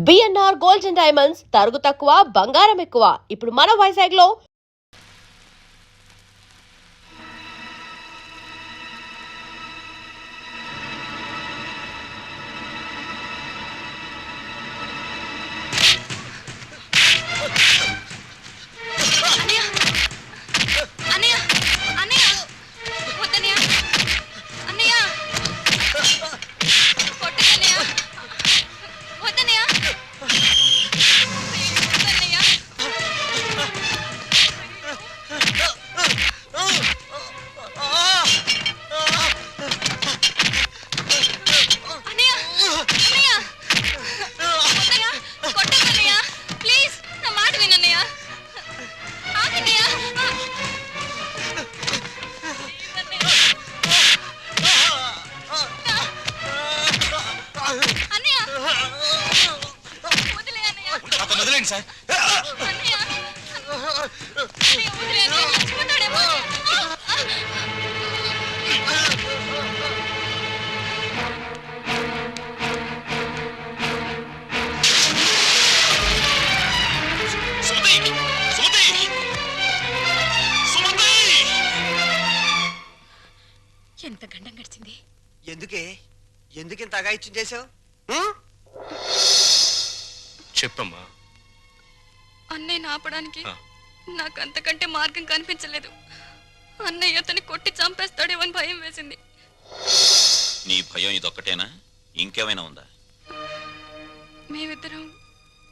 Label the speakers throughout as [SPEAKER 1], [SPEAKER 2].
[SPEAKER 1] BNR gold and diamonds తరుగు తక్కువ బంగారం ఎక్కువ. ఇప్పుడు మన వైజాగ్ లో
[SPEAKER 2] సార్
[SPEAKER 3] ఎంత గండం గడిచింది.
[SPEAKER 4] ఎందుకింత అగాయిత్యం చేసావు?
[SPEAKER 2] చెప్పమ్మా.
[SPEAKER 3] అన్నయ్య ఆపడానికి నాకు అంతకంటే మార్గం కనిపించలేదు. అన్నయ్య అతన్ని కొట్టి చంపేస్తాడేమో అని భయం వేసింది.
[SPEAKER 5] నీ భయం ఇదొక్కటేనా? ఇంకేమైనా ఉందా?
[SPEAKER 3] మేమిద్దరం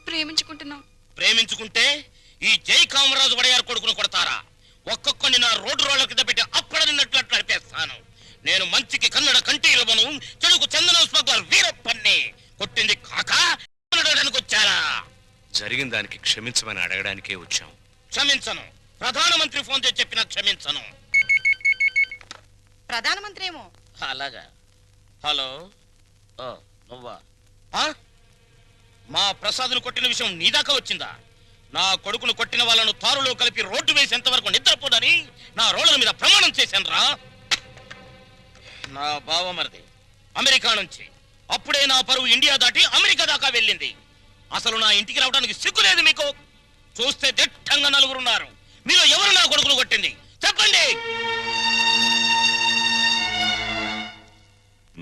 [SPEAKER 3] ప్రేమించుకుంటున్నాం.
[SPEAKER 6] ప్రేమించుకుంటే ఈ జై కామరాజు వడయారు కొడుకును కొడతారా? ఒక్కొక్కని నా రోడ్డు రోడ్ల కింద పెట్టి అప్పడనిన్నట్లు నడిపేస్తాను. నేను మంచికి కన్నడ కంటి ఇవ్వను, చెడుకు చందన స్మగ్లర్ వీరప్పన్ని. కొట్టింది కాక వచ్చారా?
[SPEAKER 2] జరిగిన దానికి క్షమించమని అడగడానికే వచ్చాం.
[SPEAKER 6] క్షమించను. ప్రధానమంత్రి ఫోన్ చేసి చెప్పినా క్షమించను.
[SPEAKER 7] ప్రధానమంత్రి ఏమో.
[SPEAKER 6] అలాగా. హలో, నువ్వా? మా ప్రసాద్ను కొట్టిన విషయం నీ దాకా వచ్చిందా? నా కొడుకును కొట్టిన వాళ్ళను తారులో కలిపి రోడ్డు వేసేంత వరకు నిద్రపోదని నా రోడ్ల మీద ప్రమాణం చేశాను రా. నా బావమరిది అమెరికా నుంచి. అప్పుడే నా పరువు ఇండియా దాటి అమెరికా దాకా వెళ్ళింది. అసలు నా ఇంటికి రావడానికి సిగ్గులేదు మీకు? చూస్తే దిట్టంగా నలుగురున్నారు. మీరు ఎవరు నా కొడుకును కొట్టింది చెప్పండి.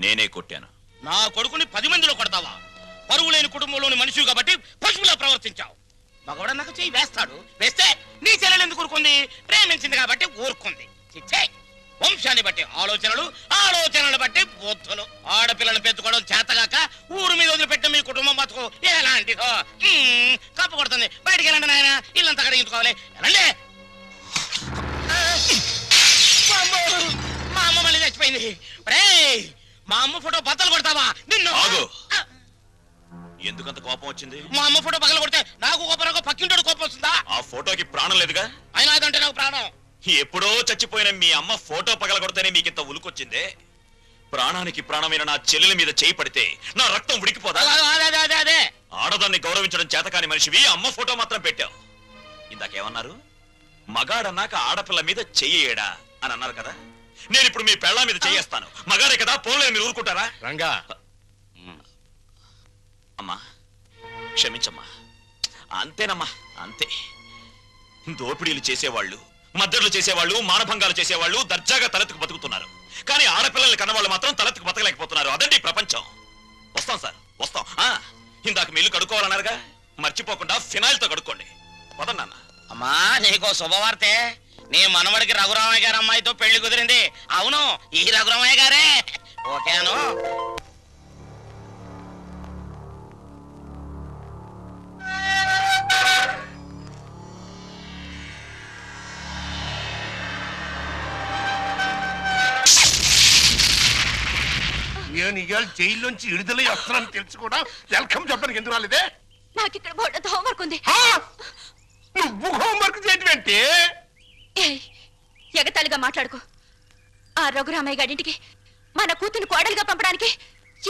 [SPEAKER 5] నేనే కొట్టాను.
[SPEAKER 6] నా కొడుకుని 10 మందిలో కొడతావా? పరువు లేని కుటుంబంలోని మనిషి కాబట్టి పశువులా ప్రవర్తించావు. మగవాడ నాకు చెయ్యి వేస్తాడు. వేస్తే నీ చెల్లెలు ఎందుకు ఊరుకుంది? ప్రేమించింది కాబట్టి ఊరుకుంది. చిచ్చే, వంశాన్ని బట్టి ఆలోచనలు, ఆలోచనలు బట్టి బుద్ధులు. ఆడపిల్లను పెంచుకోవడం చేతగాక ఊరు మీద వదిలిపెట్టిన మీ కుటుంబం బతుకు ఎలాంటిదో. కప్పు కొడుతుంది. బయటికి వెళ్ళండి నాయన, ఇల్లంతా కడిగించుకోవాలి. వెళ్ళండి. మా అమ్మ మళ్ళీ చచ్చిపోయింది. మా అమ్మ ఫోటో బద్దలు కొడతావా? నిన్ను
[SPEAKER 5] ఎందుకంత కోపం వచ్చింది?
[SPEAKER 6] మా అమ్మ ఫోటో పగల కొడితే నాకు కోపం, పక్కింటోడు కోపం వస్తుందా?
[SPEAKER 5] ఆ ఫోటోకి ప్రాణం లేదుగా.
[SPEAKER 6] అయినా అదంటే నాకు ప్రాణం.
[SPEAKER 5] ఎప్పుడో చచ్చిపోయిన మీ అమ్మ ఫోటో పగలగొడితేనే మీకింత ఉలుకొచ్చిందే. ప్రాణానికి ప్రాణమైన నా చెల్లెల మీద చేయి పడితే నా రక్తం ఉడికిపోదా?
[SPEAKER 6] అదే
[SPEAKER 5] ఆడదాన్ని గౌరవించడం చేతకాని మనిషివి అమ్మ ఫోటో మాత్రం పెట్టావు. ఇందాకేమన్నారు? మగాడన్నాక ఆడపిల్ల మీద చెయ్యేడా అని అన్నారు కదా. నేను ఇప్పుడు మీ పెళ్ళ మీద చెయ్యేస్తాను. మగాడే కదా, పోలే మీరు ఊరుకుంటారా?
[SPEAKER 2] రంగా,
[SPEAKER 5] అమ్మా క్షమించమ్మా. అంతేనమ్మా, అంతే. దోపిడీలు చేసేవాళ్ళు, మద్దతులు చేసేవాళ్ళు, మానభంగాలు చేసేవాళ్ళు దర్జాగా తలెత్తుకు బతుకుతున్నారు. కానీ ఆడపిల్లల్ని కన్నవాళ్ళు మాత్రం తలెత్తుకు బతకలేకపోతున్నారు. అదండి ప్రపంచం. వస్తాం సార్, వస్తాం. ఇందాక మీ ఇల్లు కడుక్కోవాలన్నారుగా, మర్చిపోకుండా ఫినాయిల్తో కడుక్కోండి. వదన్నా.
[SPEAKER 6] అమ్మా, నీకో శుభవార్తే. నీ మనవడికి రఘురామయ్య గారి అమ్మాయితో పెళ్లి కుదిరింది. అవును, ఈ రఘురామయ్య గారే. ఓకేను.
[SPEAKER 8] నేను ఇవాళ జైల్లోంచి విడుదలై వస్తున్నాను తెలుసు కూడా వెల్కమ్ చెప్పడానికి ఎందుకు రాలేదే?
[SPEAKER 3] నాకు ఇక్కడ బోర్డు హోంవర్క్ ఉంది.
[SPEAKER 8] నువ్వు హోంవర్క్ చేయటం ఏంటి?
[SPEAKER 3] ఎగతాళిగా మాట్లాడుకో. ఆ రఘురామయ్య గారింటికి మన కూతురు కోడలుగా పంపడానికి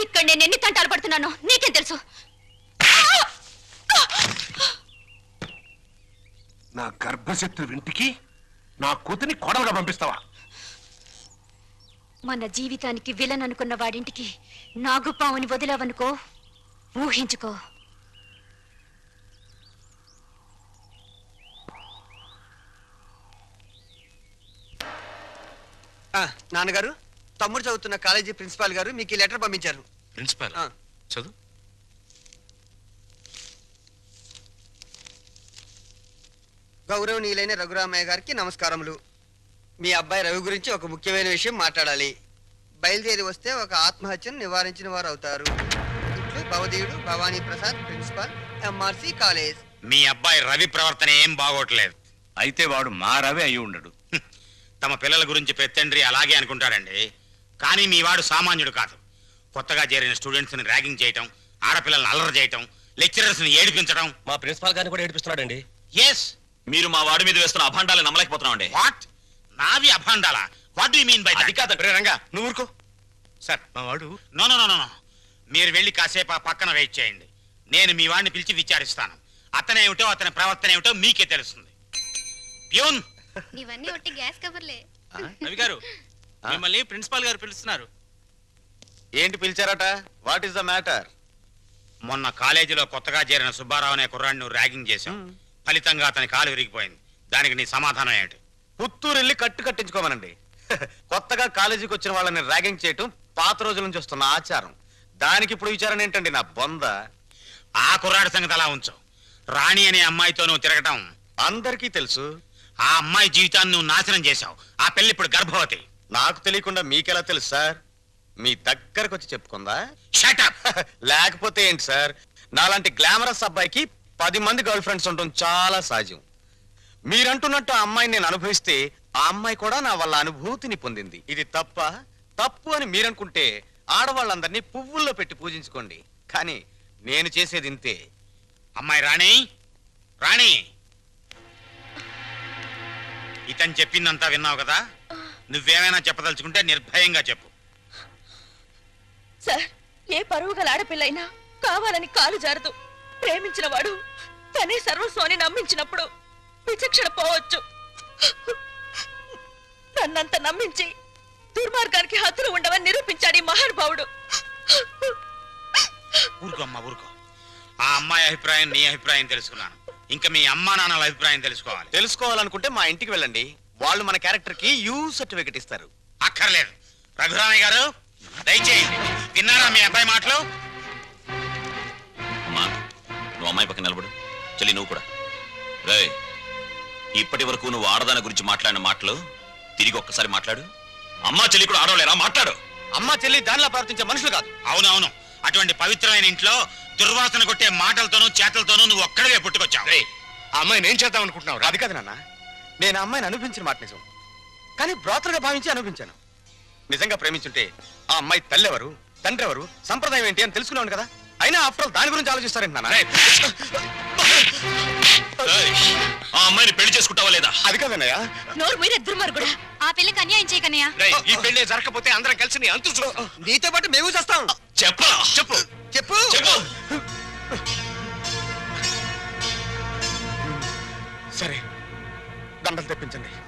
[SPEAKER 3] ఇక్కడ నేను ఎన్ని తంటాలు పడుతున్నానో నీకేం తెలుసు?
[SPEAKER 8] నా గర్భశత్రు ఇంటికి నా కూతుని కోడలుగా పంపిస్తావా?
[SPEAKER 3] మన జీవితానికి విలన్ అనుకున్న వాడింటికి నాగుపావుని వదిలావనుకో, ఊహించుకో
[SPEAKER 4] నాన్నగారు, తమ్ముడు చదువుతున్న కాలేజీ ప్రిన్సిపాల్ గారు మీకు ఈ లెటర్ పంపించారు.
[SPEAKER 2] ప్రిన్సిపాల్
[SPEAKER 4] ఆ.
[SPEAKER 2] చదువు.
[SPEAKER 4] గౌరవనీయులైన రఘురామయ్య గారికి నమస్కారములు. మీ అబ్బాయి రవి గురించి ఒక ముఖ్యమైన విషయం మాట్లాడాలి. బయలుదేరి వస్తే ఒక ఆత్మహత్యను నివారించిన వారు అవుతారు. ఇట్లు భవదీయుడు Bhavani Prasad, principal, MRC college.
[SPEAKER 6] మీ అబ్బాయి రవి ప్రవర్తన ఏం బాగోట్లేదు.
[SPEAKER 2] అయితే వాడు మా రవి అయి ఉండడు.
[SPEAKER 6] తమ పిల్లల గురించి పెత్తండ్రి అలాగే అనుకుంటాడండి. కానీ మీ వాడు సామాన్యుడు కాదు. కొత్తగా చేరిన స్టూడెంట్స్ని ర్యాగింగ్ చేయటం, ఆడపిల్లల్ని అల్లరి చేయటం, లెక్చరర్స్ని ఏడిపించడం.
[SPEAKER 7] మా ప్రిన్సిపాల్ గారిని కూడా ఏడిపిస్తున్నాడండి.
[SPEAKER 6] ఎస్.
[SPEAKER 5] మీరు మా వాడి మీద వేస్తున్న అభాండాలు నమ్మలేకపోతున్నామండి.
[SPEAKER 6] వాట్? నావి అభాండాలా? What do you mean by
[SPEAKER 5] అది కాదండి.
[SPEAKER 2] రంగా నువ్వు ఊరుకో. సార్ మా వాడు
[SPEAKER 6] నో నో నో నో. మీరు వెళ్ళి కాసేపు ఆ పక్కన వెయిట్ చేయండి. నేను మీ వాడిని పిలిచి విచారిస్తాను. అతనేమిటో అతని ప్రవర్తన ఏమిటో మీకే తెలుస్తుంది. ప్యూన్.
[SPEAKER 3] ఇవన్నీ ఒట్టి గ్యాస్ కవర్లే.
[SPEAKER 6] రవి గారు, మిమ్మల్ని ప్రిన్సిపాల్ గారు పిలుస్తున్నారు.
[SPEAKER 5] ఏంటి పిలిచారట? What is the matter?
[SPEAKER 6] మొన్న కాలేజీలో కొత్తగా చేరిన సుబ్బారావు అనే కుర్రాడిని ర్యాగింగ్ చేశాం. ఫలితంగా అతని కాలు విరిగిపోయింది. దానికి నీ సమాధానం ఏంటి?
[SPEAKER 9] పుత్తూరు వెళ్ళి కట్టించుకోమనండి. కొత్తగా కాలేజీకి వచ్చిన వాళ్ళని ర్యాగింగ్ చేయటం పాత రోజుల నుంచి వస్తున్న ఆచారం. దానికి ఇప్పుడు విచారణ ఏంటండి నా బొంద?
[SPEAKER 6] ఆ కుర్రాడి సంగతి అలా ఉంచు. రాణి అనే అమ్మాయితో నువ్వు తిరగటం
[SPEAKER 9] అందరికీ తెలుసు.
[SPEAKER 6] ఆ అమ్మాయి జీవితాన్ని నువ్వు నాశనం చేశావు. ఆ పెళ్లి ఇప్పుడు గర్భవతి.
[SPEAKER 9] నాకు తెలియకుండా మీకెలా తెలుసు సార్? మీ దగ్గరకు వచ్చి చెప్పుకుందా?
[SPEAKER 6] Shut up.
[SPEAKER 9] లేకపోతే ఏంటి సార్? నాలాంటి గ్లామరస్ అబ్బాయికి 10 మంది గర్ల్ ఫ్రెండ్స్ ఉండటం చాలా సహజం. మీరంటున్నట్టు ఆ అమ్మాయిని నేను అనుభవిస్తే ఆ అమ్మాయి కూడా నా వల్ల అనుభూతిని పొందింది. ఇది తప్పు అని మీరనుకుంటే ఆడవాళ్ళందరినీ పువ్వుల్లో పెట్టి పూజించుకోండి. కానీ నేను చేసేది ఇంతే.
[SPEAKER 6] అమ్మాయి రాణి, రాణి, ఇతను చెప్పిందంతా విన్నావు కదా? నువ్వేమైనా చెప్పదలుచుకుంటే నిర్భయంగా చెప్పు.
[SPEAKER 3] సార్, ఏ పరువు గల ఆడపిల్లైనా కావాలని కాలు జారదు. ప్రేమించిన వాడు తనే సర్వస్వాన్ని నమ్మించినప్పుడు విచక్షణ పోవచ్చు. నన్నంత నమ్మించి దుర్మార్గానికి హద్దులు ఉండవని నిరూపించాడు ఈ మహానుభావుడు.
[SPEAKER 6] ఊరుకో అమ్మా, ఊరుకో. ఆ అమ్మాయి అభిప్రాయం నీ అభిప్రాయం తెలుసుకున్నాను. ఇంకా మీ అమ్మా నాన్నల అభిప్రాయం తెలుసుకోవాలి.
[SPEAKER 9] తెలుసుకోవాలనుకుంటే మా ఇంటికి వెళ్ళండి. వాళ్ళు మన క్యారెక్టర్ కి యూ సర్టిఫికెట్ ఇస్తారు.
[SPEAKER 6] అక్కర్లేదు. రఘురామయ్య గారు, దయచేయండి. విన్నారా మీ అబ్బాయి మాటలు?
[SPEAKER 5] అమ్మా, నువ్వు అమ్మాయి పక్కన నిలబడు. చెల్లి నువ్వు కూడా. రే, ఇప్పటి వరకు నువ్వు ఆడదాని గురించి మాట్లాడిన మాటలు తిరిగి ఒక్కసారి మాట్లాడు. అమ్మా చెల్లి కూడా ఆడవలేరా? మాట్లాడు.
[SPEAKER 9] అమ్మ చెల్లి దానిలా ప్రవర్తించే మనుషులు కాదు.
[SPEAKER 6] అవునవును. అటువంటి పవిత్రమైన ఇంట్లో దుర్వాసన కొట్టే మాటలతోనూ చేతలతోనూ నువ్వు ఒక్కడివే పుట్టుకొచ్చావు.
[SPEAKER 2] ఆ అమ్మాయిని ఏం చేద్దాం అనుకుంటున్నావు?
[SPEAKER 9] అది కాదు నాన్న, నేను ఆ అమ్మాయిని అనుభవించిన మాట నిజం. కానీ బ్రోతలుగా భావించి అనుభవించాను. నిజంగా ప్రేమించుంటే ఆ అమ్మాయి తల్లి ఎవరు, తండ్రి ఎవరు, సంప్రదాయం ఏంటి అని తెలుసుకున్నాను కదా. అయినా ఆఫ్టర్ దాని గురించి ఆలోచిస్తారేంటి నాన్న?
[SPEAKER 5] ఆ అమ్మాయిని పెళ్లి చేసుకుంటావా లేదా?
[SPEAKER 9] అది కాదన్నయ్య.
[SPEAKER 3] నోరు మీరే దుర్మార్గుడా. ఆ పిల్లకి అన్యాయం చేయకన్నయ్యా.
[SPEAKER 2] ఈ పెళ్లి జరగకపోతే అందరం కలిసి నీ అంతు చూస్తాం.
[SPEAKER 4] నీతో పాటు మేము చేస్తాం.
[SPEAKER 5] చెప్పరా? చెప్పు.